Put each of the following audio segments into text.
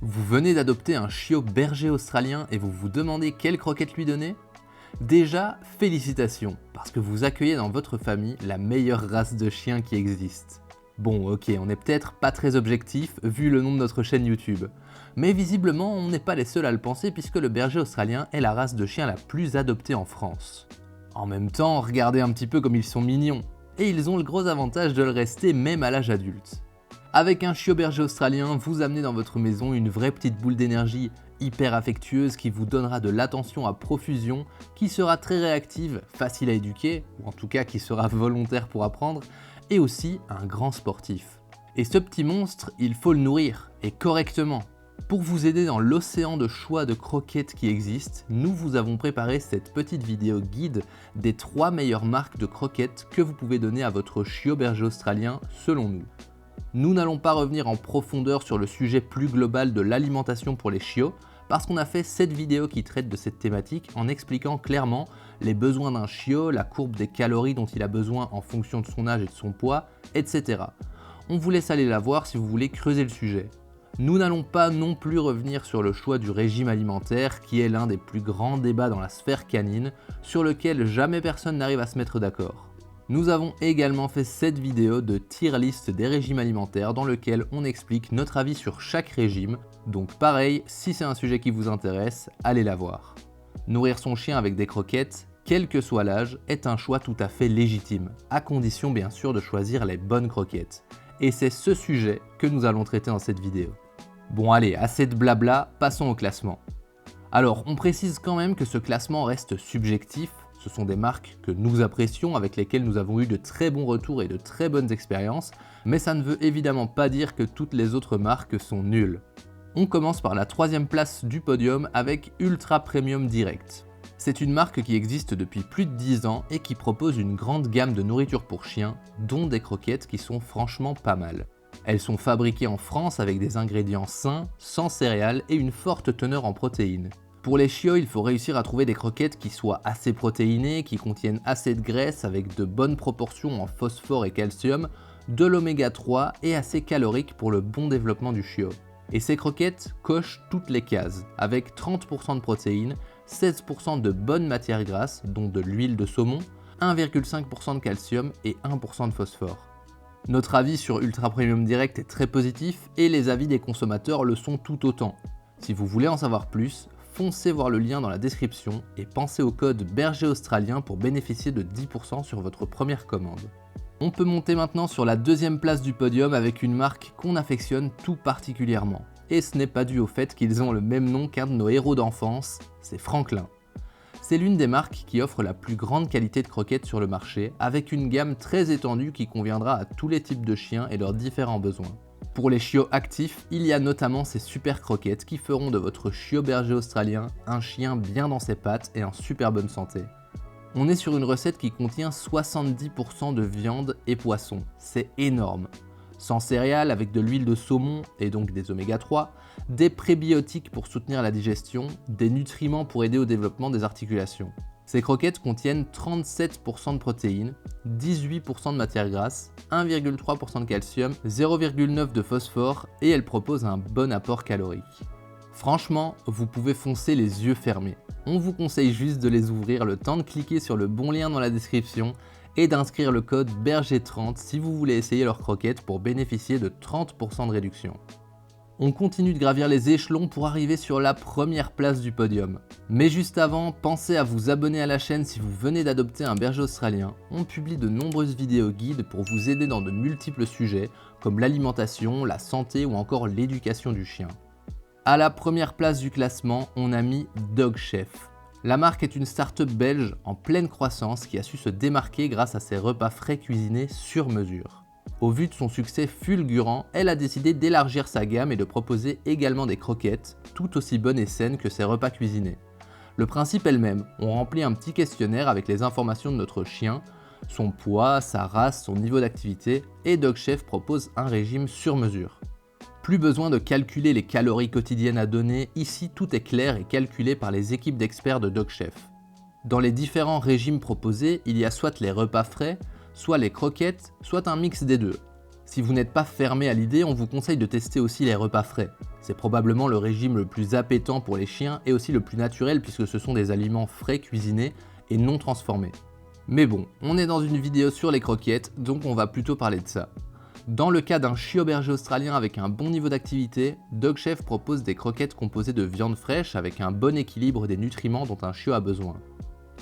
Vous venez d'adopter un chiot berger australien et vous vous demandez quelle croquette lui donner? Déjà, félicitations, parce que vous accueillez dans votre famille la meilleure race de chien qui existe. Bon, ok, on n'est peut-être pas très objectif vu le nom de notre chaîne YouTube, mais visiblement on n'est pas les seuls à le penser puisque le berger australien est la race de chien la plus adoptée en France. En même temps, regardez un petit peu comme ils sont mignons, et ils ont le gros avantage de le rester même à l'âge adulte. Avec un chiot berger australien, vous amenez dans votre maison une vraie petite boule d'énergie hyper affectueuse qui vous donnera de l'attention à profusion, qui sera très réactive, facile à éduquer, ou en tout cas qui sera volontaire pour apprendre, et aussi un grand sportif. Et ce petit monstre, il faut le nourrir, et correctement. Pour vous aider dans l'océan de choix de croquettes qui existent, nous vous avons préparé cette petite vidéo guide des 3 meilleures marques de croquettes que vous pouvez donner à votre chiot berger australien selon nous. Nous n'allons pas revenir en profondeur sur le sujet plus global de l'alimentation pour les chiots, parce qu'on a fait cette vidéo qui traite de cette thématique en expliquant clairement les besoins d'un chiot, la courbe des calories dont il a besoin en fonction de son âge et de son poids, etc. On vous laisse aller la voir si vous voulez creuser le sujet. Nous n'allons pas non plus revenir sur le choix du régime alimentaire qui est l'un des plus grands débats dans la sphère canine, sur lequel jamais personne n'arrive à se mettre d'accord. Nous avons également fait cette vidéo de tier list des régimes alimentaires dans lequel on explique notre avis sur chaque régime, donc pareil, si c'est un sujet qui vous intéresse, allez la voir. Nourrir son chien avec des croquettes, quel que soit l'âge, est un choix tout à fait légitime, à condition bien sûr de choisir les bonnes croquettes. Et c'est ce sujet que nous allons traiter dans cette vidéo. Bon allez, assez de blabla, passons au classement. Alors, on précise quand même que ce classement reste subjectif. Ce sont des marques que nous apprécions, avec lesquelles nous avons eu de très bons retours et de très bonnes expériences, mais ça ne veut évidemment pas dire que toutes les autres marques sont nulles. On commence par la 3e place du podium avec Ultra Premium Direct. C'est une marque qui existe depuis plus de 10 ans et qui propose une grande gamme de nourriture pour chiens, dont des croquettes qui sont franchement pas mal. Elles sont fabriquées en France avec des ingrédients sains, sans céréales et une forte teneur en protéines. Pour les chiots, il faut réussir à trouver des croquettes qui soient assez protéinées, qui contiennent assez de graisse avec de bonnes proportions en phosphore et calcium, de l'oméga 3 et assez caloriques pour le bon développement du chiot. Et ces croquettes cochent toutes les cases, avec 30% de protéines, 16% de bonnes matières grasses, dont de l'huile de saumon, 1,5% de calcium et 1% de phosphore. Notre avis sur Ultra Premium Direct est très positif et les avis des consommateurs le sont tout autant. Si vous voulez en savoir plus, foncez voir le lien dans la description et pensez au code berger australien pour bénéficier de 10% sur votre première commande. On peut monter maintenant sur la 2e place du podium avec une marque qu'on affectionne tout particulièrement. Et ce n'est pas dû au fait qu'ils ont le même nom qu'un de nos héros d'enfance, c'est Franklin. C'est l'une des marques qui offre la plus grande qualité de croquettes sur le marché, avec une gamme très étendue qui conviendra à tous les types de chiens et leurs différents besoins. Pour les chiots actifs, il y a notamment ces super croquettes qui feront de votre chiot berger australien un chien bien dans ses pattes et en super bonne santé. On est sur une recette qui contient 70% de viande et poisson, c'est énorme. Sans céréales, avec de l'huile de saumon et donc des oméga 3, des prébiotiques pour soutenir la digestion, des nutriments pour aider au développement des articulations. Ces croquettes contiennent 37% de protéines, 18% de matières grasses, 1,3% de calcium, 0,9% de phosphore et elles proposent un bon apport calorique. Franchement, vous pouvez foncer les yeux fermés. On vous conseille juste de les ouvrir le temps de cliquer sur le bon lien dans la description et d'inscrire le code BERGER30 si vous voulez essayer leurs croquettes pour bénéficier de 30% de réduction. On continue de gravir les échelons pour arriver sur la 1re place du podium. Mais juste avant, pensez à vous abonner à la chaîne si vous venez d'adopter un berger australien. On publie de nombreuses vidéos guides pour vous aider dans de multiples sujets comme l'alimentation, la santé ou encore l'éducation du chien. À la 1re place du classement, on a mis Dog Chef. La marque est une start-up belge en pleine croissance qui a su se démarquer grâce à ses repas frais cuisinés sur mesure. Au vu de son succès fulgurant, elle a décidé d'élargir sa gamme et de proposer également des croquettes, tout aussi bonnes et saines que ses repas cuisinés. Le principe est le même, on remplit un petit questionnaire avec les informations de notre chien, son poids, sa race, son niveau d'activité, et Dog Chef propose un régime sur mesure. Plus besoin de calculer les calories quotidiennes à donner, ici tout est clair et calculé par les équipes d'experts de Dog Chef. Dans les différents régimes proposés, il y a soit les repas frais, soit les croquettes, soit un mix des deux. Si vous n'êtes pas fermé à l'idée, on vous conseille de tester aussi les repas frais. C'est probablement le régime le plus appétant pour les chiens et aussi le plus naturel puisque ce sont des aliments frais cuisinés et non transformés. Mais bon, on est dans une vidéo sur les croquettes, donc on va plutôt parler de ça. Dans le cas d'un chiot berger australien avec un bon niveau d'activité, Dog Chef propose des croquettes composées de viande fraîche avec un bon équilibre des nutriments dont un chiot a besoin.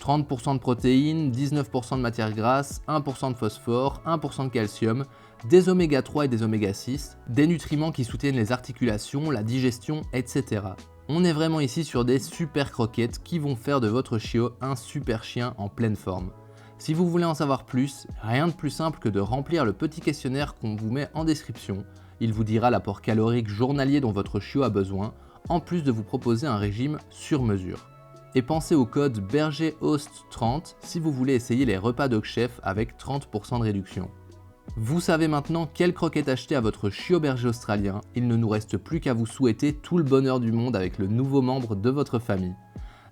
30% de protéines, 19% de matière grasse, 1% de phosphore, 1% de calcium, des oméga 3 et des oméga 6, des nutriments qui soutiennent les articulations, la digestion, etc. On est vraiment ici sur des super croquettes qui vont faire de votre chiot un super chien en pleine forme. Si vous voulez en savoir plus, rien de plus simple que de remplir le petit questionnaire qu'on vous met en description. Il vous dira l'apport calorique journalier dont votre chiot a besoin, en plus de vous proposer un régime sur mesure. Et pensez au code BERGERHOST30 si vous voulez essayer les repas Dog Chef avec 30% de réduction. Vous savez maintenant quelle croquette acheter à votre chiot berger australien, il ne nous reste plus qu'à vous souhaiter tout le bonheur du monde avec le nouveau membre de votre famille.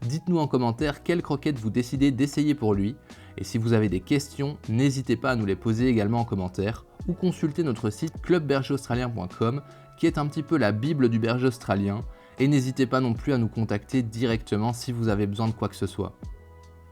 Dites-nous en commentaire quelle croquette vous décidez d'essayer pour lui, et si vous avez des questions, n'hésitez pas à nous les poser également en commentaire, ou consultez notre site clubbergeraustralien.com qui est un petit peu la bible du berger australien, et n'hésitez pas non plus à nous contacter directement si vous avez besoin de quoi que ce soit.